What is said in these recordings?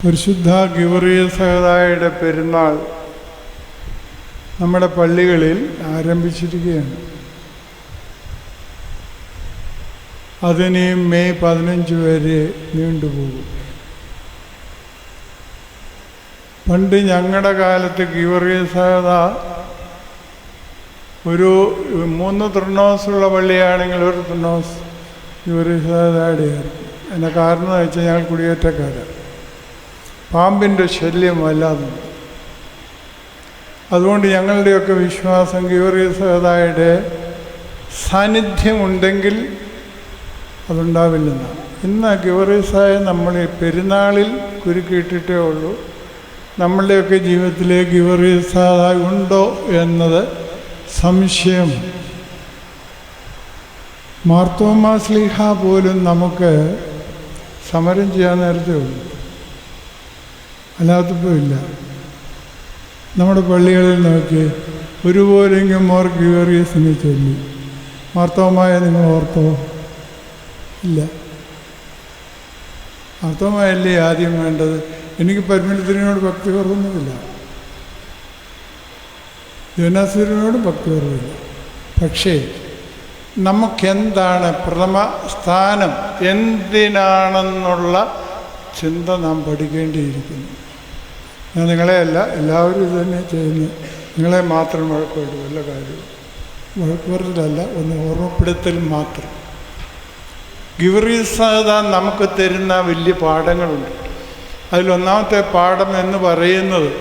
പരിശുദ്ധ ഗീവർഗീസ് പെരുന്നാൾ നമ്മുടെ പള്ളികളിൽ ആരംഭിച്ചിരിക്കുകയാണ്. അതിന് മെയ് 15 വരെ നീണ്ടുപോകും. പണ്ട് ഞങ്ങളുടെ കാലത്ത് ഗീവർഗീസ് ഒരു 3 ത്രിനോസുള്ള പള്ളിയാണെങ്കിൽ ഒരു ത്രിനോസ് ഗീവർഗീസായിരുന്നു. അതിൻ്റെ കാരണം എന്ന് വെച്ചാൽ ഞങ്ങൾ കുടിയേറ്റക്കാരാണ്. പാമ്പിൻ്റെ ശല്യം വല്ലാതുണ്ട്. അതുകൊണ്ട് ഞങ്ങളുടെയൊക്കെ വിശ്വാസം ഗീവർഗീസ് സാന്നിധ്യമുണ്ടെങ്കിൽ അതുണ്ടാവില്ലെന്നാണ്. ഇന്ന് ഗീവർഗീസായ നമ്മൾ പെരുന്നാളിൽ കുരുക്കിയിട്ടിട്ടേ ഉള്ളൂ. നമ്മളുടെയൊക്കെ ജീവിതത്തിലെ ഗീവർഗീസ് ഉണ്ടോ എന്നത് സംശയം. മാർത്തോമാ ശ്ലീഹ പോലും നമുക്ക് സമരം ചെയ്യാൻ നേരത്തെ ഉള്ളൂ, അല്ലാത്തപ്പോൾ ഇല്ല. നമ്മുടെ പള്ളികളിൽ നോക്കി ഒരുപോലെങ്കിലും മോർ ഗീവർഗീസിനെ ചൊല്ലി. മാർത്തോമായ നിങ്ങൾ ഓർത്തോ? ഇല്ല. മാർത്തോമായല്ലേ ആദ്യം വേണ്ടത്. എനിക്ക് പരിമളത്തിനോട് ഭക്തി കുറവൊന്നുമില്ല, യോനാസിനോടും ഭക്തി കുറവില്ല. പക്ഷേ നമുക്കെന്താണ് പ്രഥമ സ്ഥാനം എന്തിനാണെന്നുള്ള ചിന്ത നാം പഠിക്കേണ്ടിയിരിക്കുന്നു. ഞാൻ നിങ്ങളെയല്ല, എല്ലാവരും ഇത് തന്നെ ചെയ്യുന്നു. നിങ്ങളെ മാത്രം വഴക്കുമായിട്ട് വല്ല കാര്യവും. വഴക്കുപറച്ചിലല്ല, ഒന്ന് ഓർമ്മപ്പെടുത്തൽ മാത്രം. ഗീവർഗീസ് നമുക്ക് തരുന്ന വലിയ പാഠങ്ങളുണ്ട്. അതിലൊന്നാമത്തെ പാഠം എന്ന് പറയുന്നത്,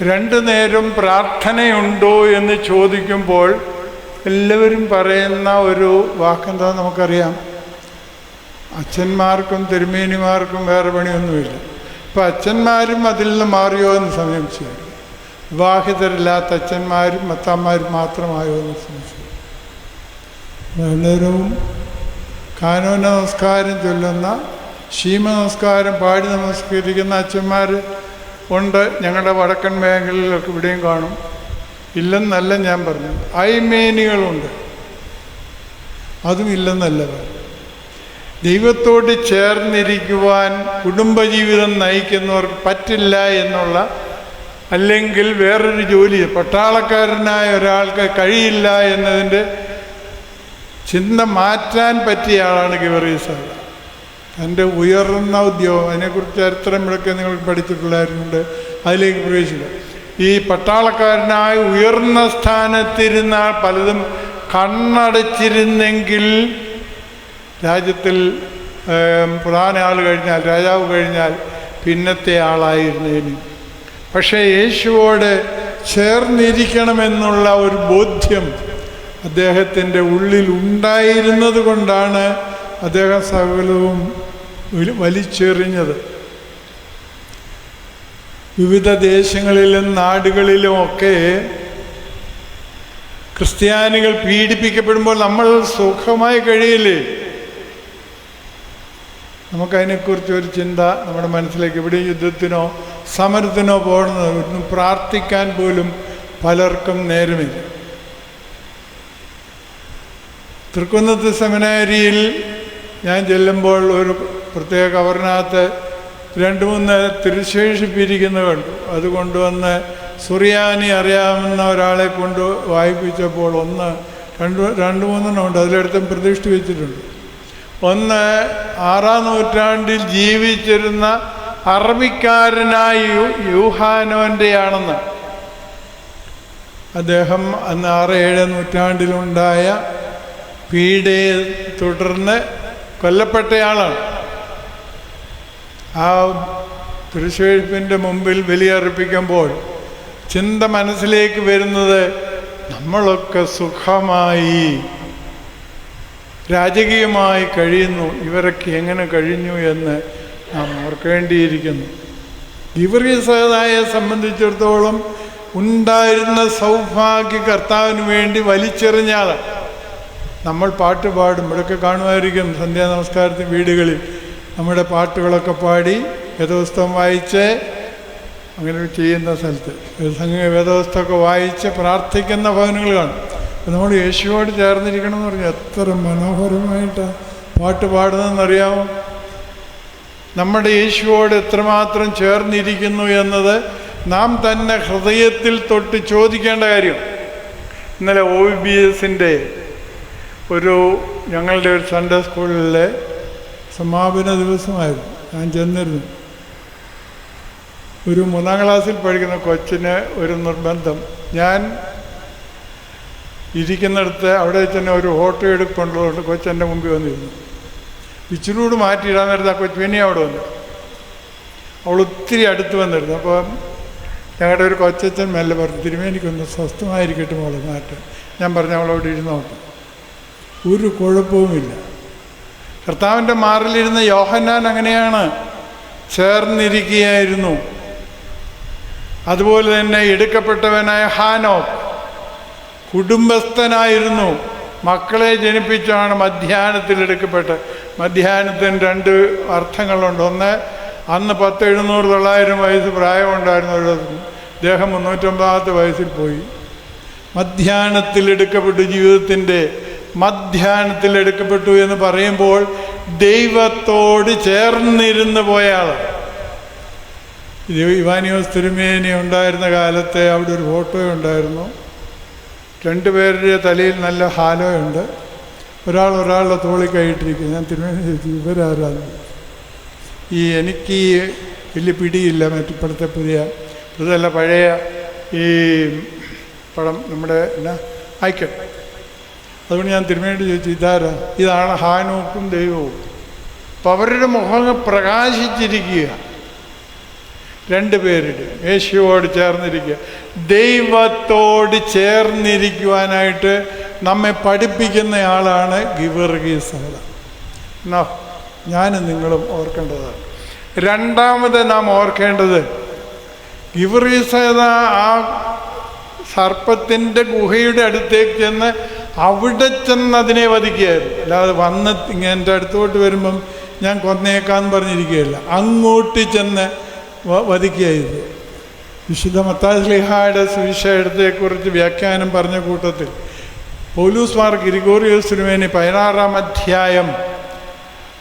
2 നേരം പ്രാർത്ഥനയുണ്ടോ എന്ന് ചോദിക്കുമ്പോൾ എല്ലാവരും പറയുന്ന ഒരു വാക്കെന്താ നമുക്കറിയാം. അച്ഛന്മാർക്കും തിരുമേനിമാർക്കും വേറെ പണിയൊന്നുമില്ല. ഇപ്പം അച്ഛന്മാരും അതിൽ നിന്ന് മാറിയോ എന്ന് സംശയം. വിവാഹിതരില്ലാത്ത അച്ഛന്മാരും മത്താന്മാരും മാത്രമായോ എന്ന് സംശയം. എല്ലാവരും കാനോന നമസ്കാരം ചൊല്ലുന്ന, ശീമ നമസ്കാരം പാടി നമസ്കരിക്കുന്ന അച്ഛന്മാർ ഉണ്ട്. ഞങ്ങളുടെ വടക്കൻ മേഖലയിലൊക്കെ ഇവിടെയും കാണും. ഇല്ലെന്നല്ല ഞാൻ പറഞ്ഞു. ഐമേനികളുണ്ട്, അതും ഇല്ലെന്നല്ല പറഞ്ഞു. ദൈവത്തോട് ചേർന്നിരിക്കുവാൻ കുടുംബജീവിതം നയിക്കുന്നവർക്ക് പറ്റില്ല എന്നുള്ള, അല്ലെങ്കിൽ വേറൊരു ജോലി പട്ടാളക്കാരനായ ഒരാൾക്ക് കഴിയില്ല എന്നതിൻ്റെ ചിന്ത മാറ്റാൻ പറ്റിയ ആളാണ് ഗീവർഗീസ്. തൻ്റെ ഉയർന്ന ഉദ്യോഗം, അതിനെക്കുറിച്ച് ചരിത്രങ്ങളൊക്കെ നിങ്ങൾ പഠിച്ചിട്ടുള്ളവരുണ്ട്, അതിലേക്ക് പ്രവേശിക്കുക. ഈ പട്ടാളക്കാരനായ ഉയർന്ന സ്ഥാനത്തിരുന്ന പലതും കണ്ണടച്ചിരുന്നെങ്കിൽ രാജ്യത്തിൽ പ്രധാന ആൾ കഴിഞ്ഞാൽ, രാജാവ് കഴിഞ്ഞാൽ പിന്നത്തെ ആളായിരുന്നതിന്. പക്ഷേ യേശുവോട് ചേർന്നിരിക്കണമെന്നുള്ള ഒരു ബോധ്യം അദ്ദേഹത്തിൻ്റെ ഉള്ളിൽ ഉണ്ടായിരുന്നത് കൊണ്ടാണ് അദ്ദേഹം സകലവും വലിച്ചെറിഞ്ഞത്. വിവിധ ദേശങ്ങളിലും നാടുകളിലുമൊക്കെ ക്രിസ്ത്യാനികൾ പീഡിപ്പിക്കപ്പെടുമ്പോൾ നമ്മൾ സുഖമായി കഴിയില്ലേ? നമുക്കതിനെക്കുറിച്ച് ഒരു ചിന്ത നമ്മുടെ മനസ്സിലേക്ക്, ഇവിടെ യുദ്ധത്തിനോ സമരത്തിനോ പോകുന്നത്, ഒന്നും പ്രാർത്ഥിക്കാൻ പോലും പലർക്കും നേരമില്ല. തൃക്കുന്നത്ത് സെമിനാരിയിൽ ഞാൻ ചെല്ലുമ്പോൾ ഒരു പ്രത്യേക കവറിനകത്ത് 2-3 തിരുശേഷിപ്പിരിക്കുന്നത് കണ്ടു. അത് കൊണ്ടുവന്ന് സുറിയാനി അറിയാവുന്ന ഒരാളെ കൊണ്ട് വായിപ്പിച്ചപ്പോൾ 2-3 ഉണ്ട്. അതിലെടുത്തും പ്രതിഷ്ഠ വെച്ചിട്ടുണ്ട്. ഒന്ന് 6-ാം നൂറ്റാണ്ടിൽ ജീവിച്ചിരുന്ന അറബിക്കാരനായ യൂഹാനോൻ്റെയാണെന്ന്. അദ്ദേഹം അന്ന് 6-7 നൂറ്റാണ്ടിലുണ്ടായ പീഡയെ തുടർന്ന് കൊല്ലപ്പെട്ടയാളാണ്. ആ തിരുശേഷിപ്പിൻ്റെ മുമ്പിൽ ബലിയർപ്പിക്കുമ്പോൾ ചിന്ത മനസ്സിലേക്ക് വരുന്നത്, നമ്മളൊക്കെ സുഖമായി രാജകീയമായി കഴിയുന്നു, ഇവരൊക്കെ എങ്ങനെ കഴിഞ്ഞു എന്ന് നാം ഓർക്കേണ്ടിയിരിക്കുന്നു. ഗീവർഗീസായെ സംബന്ധിച്ചിടത്തോളം ഉണ്ടായിരുന്ന സൗഭാഗ്യ കർത്താവിന് വേണ്ടി വലിച്ചെറിഞ്ഞാൽ, നമ്മൾ പാട്ട് പാടും, ഇവിടെയൊക്കെ കാണുമായിരിക്കും സന്ധ്യാ നമസ്കാരത്തിന് വീടുകളിൽ നമ്മുടെ പാട്ടുകളൊക്കെ പാടി വേദപുസ്തകം വായിച്ച് അങ്ങനെ ചെയ്യുന്ന സ്ഥലത്ത് വേദപുസ്തകമൊക്കെ വായിച്ച് പ്രാർത്ഥിക്കുന്ന ഭവനങ്ങൾ കാണും. നമ്മൾ യേശുവോട് ചേർന്നിരിക്കണം എന്ന് പറഞ്ഞാൽ എത്ര മനോഹരമായിട്ടാണ് പാട്ട് പാടുന്നതെന്നറിയാമോ? നമ്മുടെ യേശുവോട് എത്രമാത്രം ചേർന്നിരിക്കുന്നു എന്നത് നാം തന്നെ ഹൃദയത്തിൽ തൊട്ട് ചോദിക്കേണ്ട കാര്യം. ഇന്നലെ OBBSൻ്റെ ഞങ്ങളുടെ ഒരു സൺഡേ സ്കൂളിലെ സമാപന ദിവസമായിരുന്നു. ഞാൻ ചെന്നിരുന്നു. ഒരു 3-ാം ക്ലാസ്സിൽ പഠിക്കുന്ന കൊച്ചിന് ഒരു നിർബന്ധം. ഞാൻ ഇരിക്കുന്നിടത്ത് അവിടെ തന്നെ ഒരു ഫോട്ടോ എടുപ്പുള്ളതുകൊണ്ട് കൊച്ചെൻ്റെ മുമ്പിൽ വന്നിരുന്നു. ഇച്ചിരൂട് മാറ്റിയിടാൻ നേരത്തെ ആ കൊച്ചു പിന്നെ അവിടെ വന്നു. അവൾ ഒത്തിരി അടുത്ത് വന്നിരുന്നു. അപ്പം ഞങ്ങളുടെ ഒരു കൊച്ചച്ഛൻ മെല്ലെ പറഞ്ഞു, തിരുമേനിക്കൊന്ന് സ്വസ്ഥമായിരിക്കട്ടെ മോളെ മാറ്റം. ഞാൻ പറഞ്ഞു അവളവിടെ ഇരുന്നോട്ടെ, ഒരു കുഴപ്പവുമില്ല. കർത്താവിൻ്റെ മാറിലിരുന്ന യോഹന്നാൻ അങ്ങനെയാണ്, ചേർന്നിരിക്കുകയായിരുന്നു. അതുപോലെ തന്നെ എടുക്കപ്പെട്ടവനായ ഹാനോക്ക് കുടുംബസ്ഥനായിരുന്നു. മക്കളെ ജനിപ്പിച്ചാണ് മധ്യാഹ്നത്തിൽ എടുക്കപ്പെട്ട. മധ്യാഹ്നത്തിന് 2 അർത്ഥങ്ങളുണ്ട്. ഒന്ന്, അന്ന് 10, 700, 900 വയസ്സ് പ്രായമുണ്ടായിരുന്ന അദ്ദേഹം 350 വയസ്സിൽ പോയി. മധ്യാഹ്നത്തിൽ എടുക്കപ്പെട്ടു, ജീവിതത്തിൻ്റെ മധ്യാഹ്നത്തിൽ എടുക്കപ്പെട്ടു എന്ന് പറയുമ്പോൾ ദൈവത്തോട് ചേർന്നിരുന്ന് പോയാൾ. ഇവാനിയോസ് തിരുമേനി ഉണ്ടായിരുന്ന കാലത്തെ അവിടെ ഒരു ഫോട്ടോ ഉണ്ടായിരുന്നു. 2 പേരുടെ തലയിൽ നല്ല ഹാലോയുണ്ട്. ഒരാളുടെ തോളിൽ കൈയിട്ടിരിക്കുന്നു. ഞാൻ തിരുമേനി ചോദിച്ചു, ഇവരാരാണ്? എനിക്ക് വലിയ പിടിയില്ല മറ്റിപ്പോഴത്തെ ഇതല്ല, പഴയ ഈ പടം നമ്മുടെ ഐക്യം. അതുകൊണ്ട് ഞാൻ തിരുമേനി ചോദിച്ചു, ഇതാരാ? ഇതാണ് ഹാനോക്കും ദൈവവും. അപ്പം അവരുടെ മുഖങ്ങൾ പ്രകാശിച്ചിരിക്കുക. 2 പേരുടെ യേശുവോട് ചേർന്നിരിക്കുക. ദൈവത്തോട് ചേർന്നിരിക്കുവാനായിട്ട് നമ്മെ പഠിപ്പിക്കുന്നയാളാണ് ഗീവർഗീസ് സഹോദരൻ. ഞാനും നിങ്ങളും ഓർക്കേണ്ടതാണ്. രണ്ടാമത് നാം ഓർക്കേണ്ടത്, ഗീവർഗീസ് സഹോദരൻ ആ സർപ്പത്തിൻ്റെ ഗുഹയുടെ അടുത്തേക്ക് ചെന്ന് അവിടെ ചെന്ന് അതിനെ വധിക്കുകയായിരുന്നു. അല്ലാതെ വന്ന് ഇങ്ങനെ അടുത്തോട്ട് വരുമ്പം ഞാൻ കൊന്നേക്കാന്ന് പറഞ്ഞിരിക്കുകയല്ല, അങ്ങോട്ട് ചെന്ന് വധിക്കുകയായിരുന്നു. വിശുദ്ധ മത്തായി ശ്ലീഹായുടെ സുവിശേഷത്തെക്കുറിച്ച് വ്യാഖ്യാനം പറഞ്ഞ കൂട്ടത്തിൽ പൗലൂസ് മാർ ഗ്രിഗോറിയോസ് തിരുമേനി 16-ാം അധ്യായം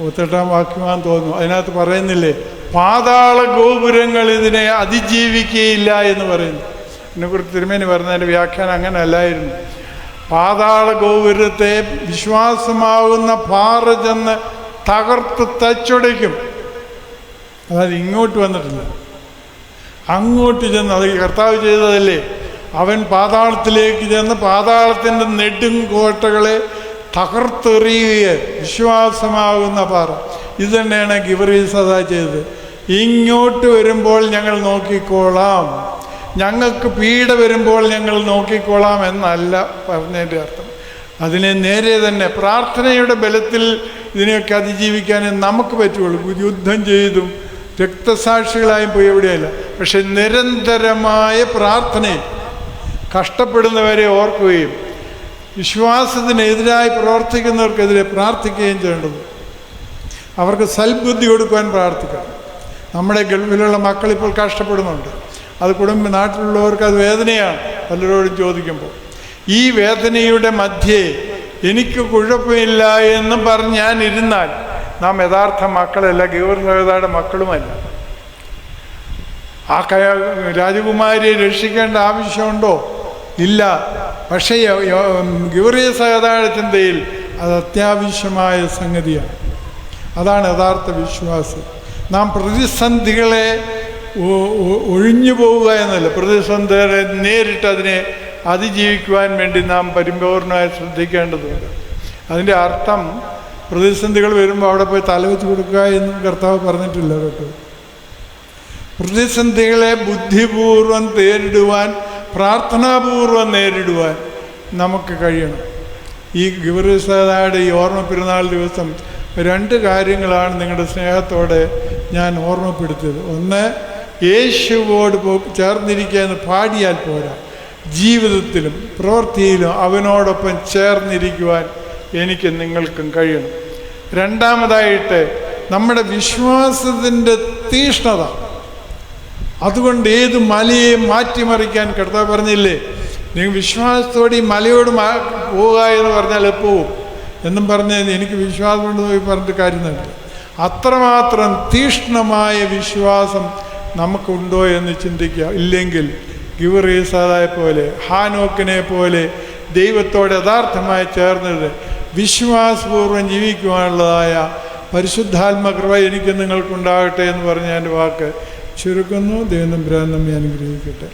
38-ാം വാക്യമാണെന്ന് തോന്നുന്നു, അതിനകത്ത് പറയുന്നില്ലേ, പാതാള ഗോപുരങ്ങൾ ഇതിനെ അതിജീവിക്കുകയില്ല എന്ന് പറയുന്നു. ഇതിനെക്കുറിച്ച് തിരുമേനി പറഞ്ഞതിൻ്റെ വ്യാഖ്യാനം അങ്ങനെ അല്ലായിരുന്നു. പാതാള ഗോപുരത്തെ വിശ്വാസമാകുന്ന പാറ ചെന്ന് തകർത്ത് തച്ചുടയ്ക്കും. അതായത് ഇങ്ങോട്ട് വന്നിട്ടില്ല, അങ്ങോട്ട് ചെന്ന്. അത് കർത്താവ് ചെയ്തതല്ലേ. അവൻ പാതാളത്തിലേക്ക് ചെന്ന് പാതാളത്തിൻ്റെ നെടുങ്കോട്ടകളെ തകർത്തെറിയുക, വിശ്വാസമാകുന്ന പാറ. ഇത് തന്നെയാണ് ഗീവർഗീസ് സദാ ചെയ്തത്. ഇങ്ങോട്ട് വരുമ്പോൾ ഞങ്ങൾ നോക്കിക്കോളാം, ഞങ്ങൾക്ക് പീഡ വരുമ്പോൾ ഞങ്ങൾ നോക്കിക്കോളാം എന്നല്ല പറഞ്ഞതിൻ്റെ അർത്ഥം. അതിനെ നേരെ തന്നെ പ്രാർത്ഥനയുടെ ബലത്തിൽ ഇതിനെയൊക്കെ അതിജീവിക്കാനേ നമുക്ക് പറ്റുള്ളൂ. യുദ്ധം ചെയ്തും രക്തസാക്ഷികളായും പോയി എവിടെയല്ല. പക്ഷെ നിരന്തരമായ പ്രാർത്ഥനയിൽ കഷ്ടപ്പെടുന്നവരെ ഓർക്കുകയും വിശ്വാസത്തിനെതിരായി പ്രവർത്തിക്കുന്നവർക്കെതിരെ പ്രാർത്ഥിക്കുകയും ചെയ്യേണ്ടത്. അവർക്ക് സൽബുദ്ധി കൊടുക്കുവാൻ പ്രാർത്ഥിക്കണം. നമ്മുടെ ഗൾഫിലുള്ള മക്കളിപ്പോൾ കഷ്ടപ്പെടുന്നുണ്ട്. അത് നാട്ടിലുള്ളവർക്ക് അത് വേദനയാണ്. പലരോടും ചോദിക്കുമ്പോൾ ഈ വേദനയുടെ മധ്യേ എനിക്ക് കുഴപ്പമില്ല എന്ന് പറഞ്ഞ് ഞാൻ ഇരുന്നാൽ നാം യഥാർത്ഥ മക്കളല്ല, ഗീവർഗീസ് മക്കളുമല്ല. ആ രാജകുമാരിയെ രക്ഷിക്കേണ്ട ആവശ്യമുണ്ടോ? ഇല്ല. പക്ഷേ ഗീവർഗീസ് ചിന്തയിൽ അത് അത്യാവശ്യമായ സംഗതിയാണ്. അതാണ് യഥാർത്ഥ വിശ്വാസം. നാം പ്രതിസന്ധികളെ ഒഴിഞ്ഞു പോവുക എന്നല്ല, പ്രതിസന്ധികളെ നേരിട്ട് അതിനെ അതിജീവിക്കുവാൻ വേണ്ടി നാം പരിപൂർണമായി ശ്രദ്ധിക്കേണ്ടതുണ്ട്. അതിൻ്റെ അർത്ഥം പ്രതിസന്ധികൾ വരുമ്പോൾ അവിടെ പോയി തലവെച്ച് കൊടുക്കുക എന്നും കർത്താവ് പറഞ്ഞിട്ടില്ല കേട്ടോ. പ്രതിസന്ധികളെ ബുദ്ധിപൂർവം നേരിടുവാൻ, പ്രാർത്ഥനാപൂർവം നേരിടുവാൻ നമുക്ക് കഴിയണം. ഈ ഗീവർഗീസ് ഈ ഓർമ്മ പെരുന്നാൾ ദിവസം 2 കാര്യങ്ങളാണ് നിങ്ങളുടെ സ്നേഹത്തോടെ ഞാൻ ഓർമ്മപ്പെടുത്തിയത്. ഒന്ന്, യേശുവോട് ചേർന്നിരിക്കുക എന്ന് പാടിയാൽ പോരാ, ജീവിതത്തിലും പ്രവൃത്തിയിലും അവനോടൊപ്പം ചേർന്നിരിക്കുവാൻ എനിക്ക് നിങ്ങൾക്കും കഴിയണം. രണ്ടാമതായിട്ട് നമ്മുടെ വിശ്വാസത്തിൻ്റെ തീഷ്ണത. അതുകൊണ്ട് ഏത് മലയെയും മാറ്റിമറിക്കാൻ കർത്താവ് പറഞ്ഞില്ലേ, നിങ്ങൾ വിശ്വാസത്തോടെ ഈ മലയോട് പോവുക എന്ന് പറഞ്ഞാൽ പോവും എന്നും പറഞ്ഞ് എനിക്ക് വിശ്വാസം കൊണ്ട് പോയി പറഞ്ഞിട്ട് കാര്യമുണ്ട്. അത്രമാത്രം തീക്ഷ്ണമായ വിശ്വാസം നമുക്കുണ്ടോ എന്ന് ചിന്തിക്കുക. ഇല്ലെങ്കിൽ ഗിവറീസായെ പോലെ, ഹാനോക്കിനെ പോലെ ദൈവത്തോട് യഥാർത്ഥമായി ചേർന്നത് വിശ്വാസപൂർവ്വം ജീവിക്കുവാനുള്ളതായ പരിശുദ്ധാത്മകൃപ എനിക്ക് നിങ്ങൾക്കുണ്ടാകട്ടെ എന്ന് പറഞ്ഞ എൻ്റെ വാക്ക് ചുരുക്കുന്നു. ദൈവം തമ്പുരാൻ നമ്മെ അനുഗ്രഹിക്കട്ടെ.